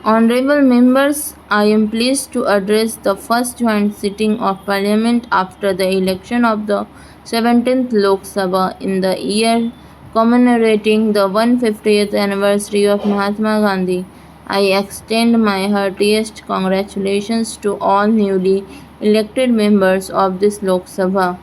Honorable members, I am pleased to address the first joint sitting of Parliament after the election of the 17th Lok Sabha in the year commemorating the 150th anniversary of Mahatma Gandhi. I extend my heartiest congratulations to all newly elected members of this Lok Sabha.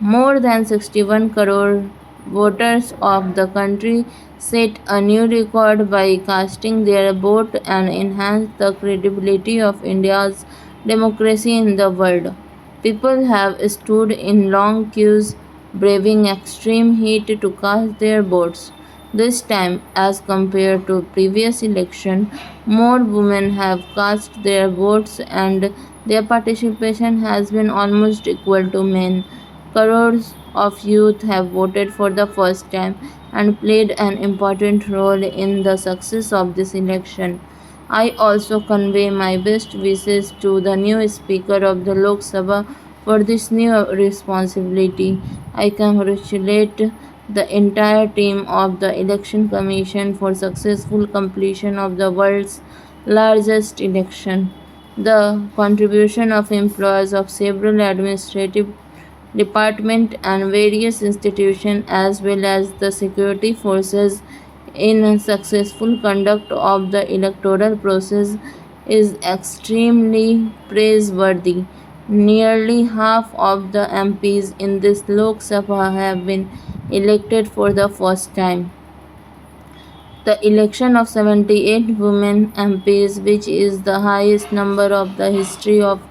More than 61 crore voters of the country set a new record by casting their vote and enhanced the credibility of India's democracy in the world. People have stood in long queues, braving extreme heat to cast their votes. This time, as compared to previous election, more women have cast their votes and their participation has been almost equal to men. Crores of youth have voted for the first time and played an important role in the success of this election. I also convey my best wishes to the new Speaker of the Lok Sabha for this new responsibility. I congratulate the entire team of the Election Commission for successful completion of the world's largest election. The contribution of employees of several administrative departments and various institutions as well as the security forces in successful conduct of the electoral process is extremely praiseworthy. Nearly half of the MPs in this Lok Sabha have been elected for the first time. The election of 78 women MPs, which is the highest number of the history of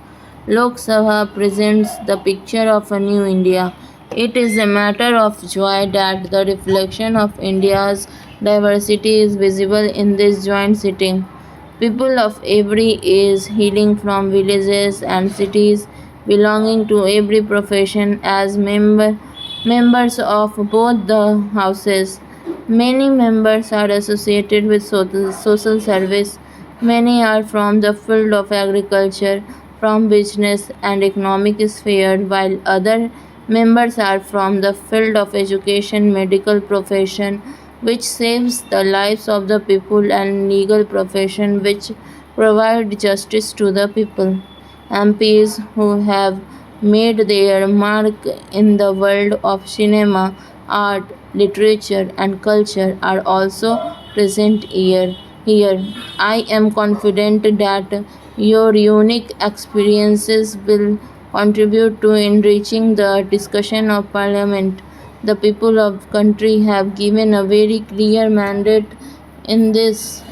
Lok Sabha, presents the picture of a new India. It is a matter of joy that the reflection of India's diversity is visible in this joint sitting. People of every age, hailing from villages and cities, belonging to every profession as members of both the houses. Many members are associated with social service. Many are from the field of agriculture, from business and economic sphere, while other members are from the field of education, medical profession, which saves the lives of the people, and legal profession, which provide justice to the people. MPs who have made their mark in the world of cinema, art, literature, and culture are also present here. I am confident that your unique experiences will contribute to enriching the discussion of Parliament. The people of country have given a very clear mandate in this